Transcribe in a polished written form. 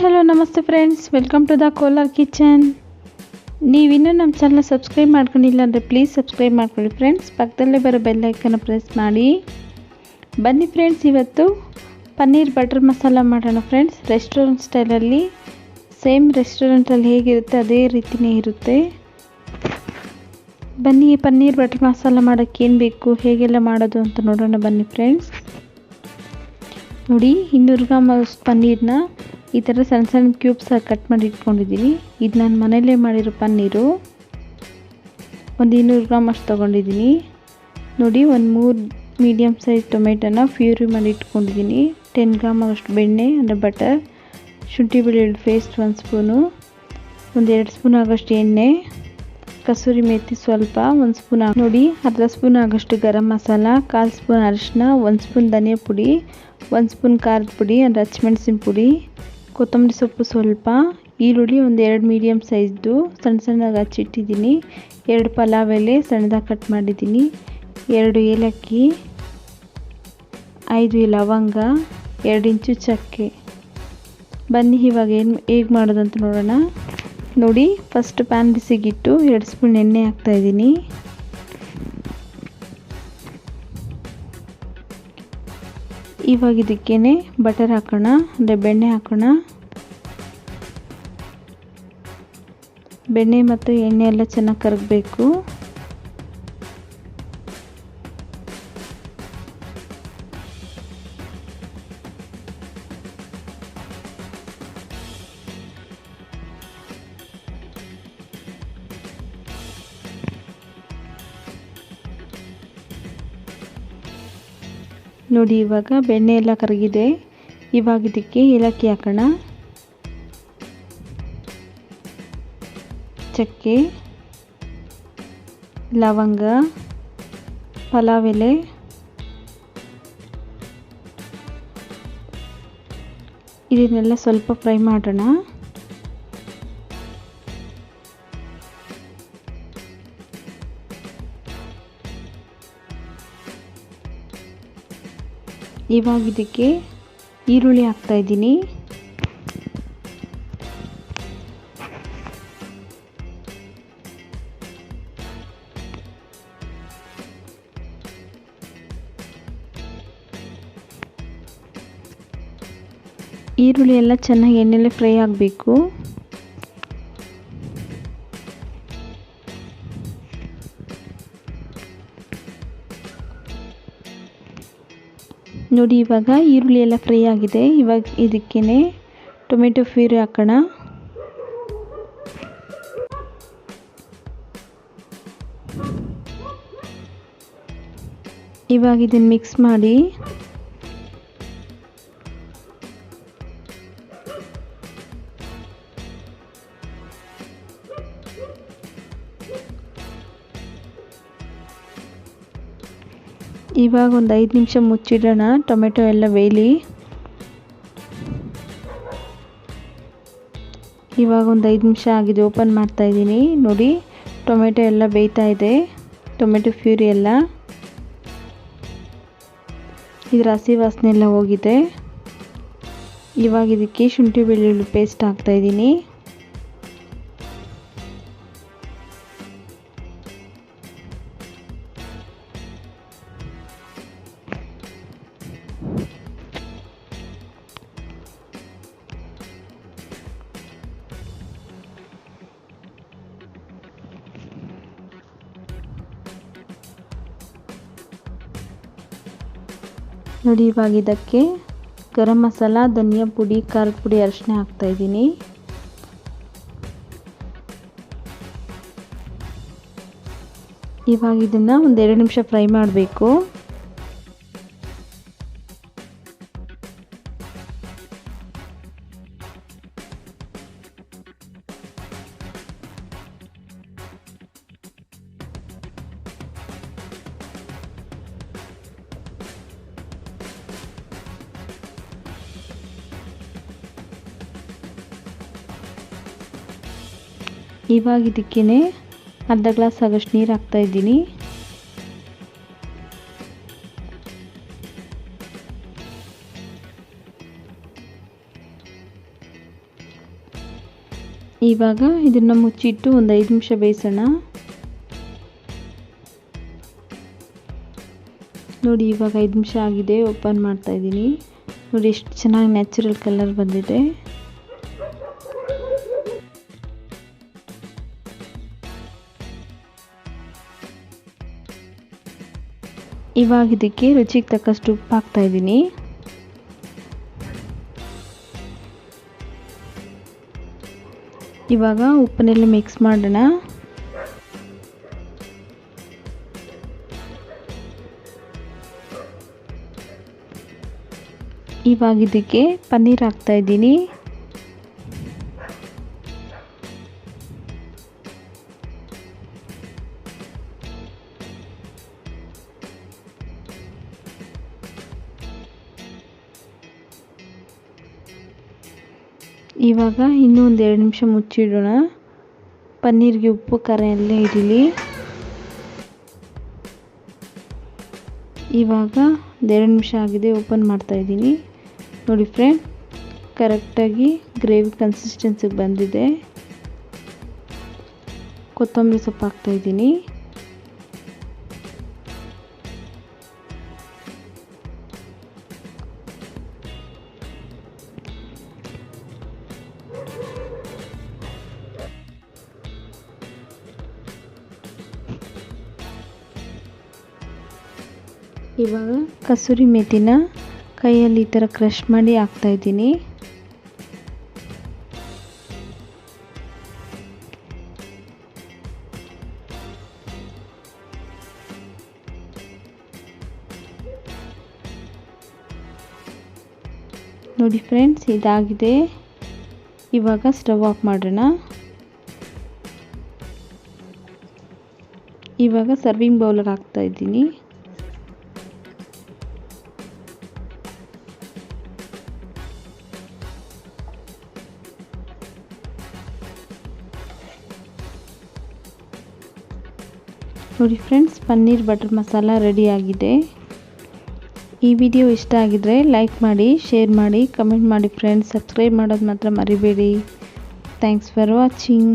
Hello ನಮಸ್ತೆ friends, welcome to the Kolar kitchen. ನೀವಿನ್ನೂ ನಮ್ಮ ಚಾನಲ್ ಸಬ್ಸ್ಕ್ರೈಬ್ ಮಾಡ್ಕೊಂಡಿಲ್ಲ ಅಂದರೆ ಪ್ಲೀಸ್ ಸಬ್ಸ್ಕ್ರೈಬ್ ಮಾಡ್ಕೊಳ್ಳಿ ಫ್ರೆಂಡ್ಸ್. ಪಕ್ಕದಲ್ಲೇ ಬರೋ ಬೆಲ್ ಐಕನ್ನ ಪ್ರೆಸ್ ಮಾಡಿ. ಬನ್ನಿ ಫ್ರೆಂಡ್ಸ್, ಇವತ್ತು ಪನ್ನೀರ್ ಬಟರ್ ಮಸಾಲ ಮಾಡೋಣ ಫ್ರೆಂಡ್ಸ್. ರೆಸ್ಟೋರೆಂಟ್ ಸ್ಟೈಲಲ್ಲಿ, ಸೇಮ್ ರೆಸ್ಟೋರೆಂಟಲ್ಲಿ ಹೇಗಿರುತ್ತೆ ಅದೇ ರೀತಿಯೇ ಇರುತ್ತೆ. ಬನ್ನಿ, ಪನ್ನೀರ್ ಬಟರ್ ಮಸಾಲ ಮಾಡೋಕ್ಕೆ ಏನು ಬೇಕು, ಹೇಗೆಲ್ಲ ಮಾಡೋದು ಅಂತ ನೋಡೋಣ ಬನ್ನಿ ಫ್ರೆಂಡ್ಸ್. ನೋಡಿ, 200 ಗ್ರಾಮ್ ಪನ್ನೀರನ್ನ ಈ ಥರ ಸಣ್ಣ ಸಣ್ಣ ಕ್ಯೂಬ್ಸಾಗಿ ಕಟ್ ಮಾಡಿ ಇಟ್ಕೊಂಡಿದ್ದೀನಿ. ಇದು ನಾನು ಮನೆಯಲ್ಲೇ ಮಾಡಿರೋ ಪನ್ನೀರು. ಒಂದು 200 ಗ್ರಾಮ್ ಅಷ್ಟು ತೊಗೊಂಡಿದ್ದೀನಿ. ನೋಡಿ, ಒಂದು 3 ಮೀಡಿಯಮ್ ಸೈಜ್ ಟೊಮೆಟೊನ ಪ್ಯೂರಿ ಮಾಡಿ ಇಟ್ಕೊಂಡಿದ್ದೀನಿ. 10 ಗ್ರಾಮ್ ಅಷ್ಟು ಬೆಣ್ಣೆ ಅಂದರೆ ಬಟರ್, ಶುಂಠಿ ಬೆಳ್ಳುಳ್ಳಿ ಪೇಸ್ಟ್ 1 ಸ್ಪೂನು, ಒಂದು 2 ಸ್ಪೂನ್ ಆಗೋಷ್ಟು ಎಣ್ಣೆ, ಕಸೂರಿ ಮೇಥಿ ಸ್ವಲ್ಪ 1 ಸ್ಪೂನ್. ನೋಡಿ, ಅರ್ಧ ಸ್ಪೂನ್ ಆಗೋಷ್ಟು ಗರಂ ಮಸಾಲ, 1/4 ಸ್ಪೂನ್ ಅರಿಶಿನ, 1 ಸ್ಪೂನ್ ಧನಿಯಾ ಪುಡಿ, 1 ಸ್ಪೂನ್ ಖಾರದ ಪುಡಿ ಅಂದರೆ ಹಸಿಮೆಣಸಿನ ಪುಡಿ, ಕೊತ್ತಂಬರಿ ಸೊಪ್ಪು ಸ್ವಲ್ಪ, ಈರುಳ್ಳಿ ಒಂದು 2 ಮೀಡಿಯಮ್ ಸೈಜ್ದು ಸಣ್ಣ ಸಣ್ಣದಾಗಿ ಹಚ್ಚಿಟ್ಟಿದ್ದೀನಿ, 2 ಪಲಾವ್ ಎಲೆ ಸಣ್ಣದಾಗಿ ಕಟ್ ಮಾಡಿದ್ದೀನಿ, 2 ಏಲಕ್ಕಿ, 5 ಲವಂಗ, 2 ಇಂಚು ಚಕ್ಕೆ. ಬನ್ನಿ ಇವಾಗ ಹೇಗೆ ಮಾಡೋದು ಅಂತ ನೋಡೋಣ. ನೋಡಿ, ಫಸ್ಟ್ ಪ್ಯಾನ್ ಬಿಸಿಗಿಟ್ಟು 2 ಸ್ಪೂನ್ ಎಣ್ಣೆ ಹಾಕ್ತಾಯಿದ್ದೀನಿ. ಇವಾಗ ಇದಕ್ಕೇ ಬಟರ್ ಹಾಕೋಣ, ಅಂದರೆ ಬೆಣ್ಣೆ ಹಾಕೋಣ. ಬೆಣ್ಣೆ ಮತ್ತು ಎಣ್ಣೆ ಎಲ್ಲ ಚೆನ್ನಾಗಿ ಕರಗಬೇಕು. ನೋಡಿ, ಇವಾಗ ಬೆಣ್ಣೆ ಎಲ್ಲ ಕರಗಿದೆ. ಇವಾಗ ಇದಕ್ಕೆ ಏಲಕ್ಕಿ ಹಾಕೋಣ, ಚಕ್ಕೆ, ಲವಂಗ, ಪಲಾವ್ ಎಲೆ, ಇದನ್ನೆಲ್ಲ ಸ್ವಲ್ಪ ಫ್ರೈ ಮಾಡೋಣ. ಇವಾಗ ಇದಕ್ಕೆ ಈರುಳ್ಳಿ ಹಾಕ್ತಾಯಿದ್ದೀನಿ. ಈರುಳ್ಳಿ ಎಲ್ಲ ಚೆನ್ನಾಗಿ ಎಣ್ಣೆಲೆ ಫ್ರೈ ಆಗಬೇಕು. ನೋಡಿ, ಇವಾಗ ಈರುಳ್ಳಿ ಎಲ್ಲ ಫ್ರೈ ಆಗಿದೆ. ಇವಾಗ ಇದಕ್ಕೇ ಟೊಮೆಟೊ ಪ್ಯೂರಿ ಹಾಕೋಣ. ಇವಾಗ ಇದನ್ನು ಮಿಕ್ಸ್ ಮಾಡಿ ಇವಾಗ ಒಂದು 5 ನಿಮಿಷ ಮುಚ್ಚಿಡೋಣ, ಟೊಮೆಟೊ ಎಲ್ಲ ಬೇಯಲಿ. ಇವಾಗ ಒಂದು 5 ನಿಮಿಷ ಆಗಿದೆ, ಓಪನ್ ಮಾಡ್ತಾಯಿದ್ದೀನಿ. ನೋಡಿ, ಟೊಮೆಟೊ ಎಲ್ಲ ಬೇಯ್ತಾ ಇದೆ, ಟೊಮೆಟೊ ಪ್ಯೂರಿ ಎಲ್ಲ, ಇದರ ಹಸಿ ವಾಸನೆ ಎಲ್ಲ ಹೋಗಿದೆ. ಇವಾಗ ಇದಕ್ಕೆ ಶುಂಠಿ ಬೆಳ್ಳುಳ್ಳಿ ಪೇಸ್ಟ್ ಹಾಕ್ತಾಯಿದ್ದೀನಿ. ನೋಡಿ, ಇವಾಗ ಇದಕ್ಕೆ ಗರಂ ಮಸಾಲ, ಧನಿಯಾ ಪುಡಿ, ಖಾರದ ಪುಡಿ, ಅರಿಶಿನ ಹಾಕ್ತಾಯಿದ್ದೀನಿ. ಇವಾಗ ಇದನ್ನು ಒಂದು 2 ನಿಮಿಷ ಫ್ರೈ ಮಾಡಬೇಕು. ಇವಾಗ ಇದಕ್ಕೇ ಅರ್ಧ ಗ್ಲಾಸ್ ಆಗೋಷ್ಟು ನೀರು ಹಾಕ್ತಾಯಿದ್ದೀನಿ. ಇವಾಗ ಇದನ್ನು ಮುಚ್ಚಿಟ್ಟು ಒಂದು 5 ನಿಮಿಷ ಬೇಯಿಸೋಣ. ನೋಡಿ ಇವಾಗ 5 ನಿಮಿಷ ಆಗಿದೆ. ಓಪನ್ ಮಾಡ್ತಾ ಇದ್ದೀನಿ. ನೋಡಿ ಎಷ್ಟು ಚೆನ್ನಾಗಿ ನ್ಯಾಚುರಲ್ ಕಲರ್ ಬಂದಿದೆ. ಇವಾಗ ಇದಕ್ಕೆ ರುಚಿಗೆ ತಕ್ಕಷ್ಟು ಉಪ್ಪು ಹಾಕ್ತಾ ಇದ್ದೀನಿ. ಇವಾಗ ಉಪ್ಪನ್ನೆಲ್ಲ ಮಿಕ್ಸ್ ಮಾಡೋಣ. ಇವಾಗ ಇದಕ್ಕೆ ಪನ್ನೀರ್ ಹಾಕ್ತಾ ಇದ್ದೀನಿ. ಇವಾಗ ಇನ್ನೂ ಒಂದು 2 ನಿಮಿಷ ಮುಚ್ಚಿಡೋಣ. ಪನ್ನೀರ್ಗೆ ಉಪ್ಪು ಖಾರ ಎಲ್ಲ ಹಿಡೀಲಿ. ಇವಾಗ 2 ನಿಮಿಷ ಆಗಿದೆ. ಓಪನ್ ಮಾಡ್ತಾ ಇದ್ದೀನಿ. ನೋಡಿ ಫ್ರೆಂಡ್, ಕರೆಕ್ಟಾಗಿ ಗ್ರೇವಿ ಕನ್ಸಿಸ್ಟೆನ್ಸಿಗೆ ಬಂದಿದೆ. ಕೊತ್ತಂಬರಿ ಸೊಪ್ಪು ಹಾಕ್ತಾ ಇದ್ದೀನಿ. ಇವಾಗ ಕಸೂರಿ ಮೆಥಿನ ಕೈಯಲ್ಲಿ ಈ ಥರ ಕ್ರಷ್ ಮಾಡಿ ಹಾಕ್ತಾ ಇದ್ದೀನಿ. ನೋಡಿ ಫ್ರೆಂಡ್ಸ್, ಇದಾಗಿದೆ. ಇವಾಗ ಸ್ಟವ್ ಆಫ್ ಮಾಡೋಣ. ಇವಾಗ ಸರ್ವಿಂಗ್ ಬೌಲ್ಗೆ ಹಾಕ್ತಾ ಇದ್ದೀನಿ. ನೋಡಿ friends, paneer butter masala ready ಆಗಿದೆ. ಈ ವಿಡಿಯೋ ಇಷ್ಟ ಆಗಿದ್ರೆ ಲೈಕ್ ಮಾಡಿ, ಶೇರ್ ಮಾಡಿ, ಕಮೆಂಟ್ ಮಾಡಿ ಫ್ರೆಂಡ್ಸ್. ಸಬ್ಸ್ಕ್ರೈಬ್ ಮಾಡೋದು ಮಾತ್ರ ಮರಿಬೇಡಿ. Thanks for watching.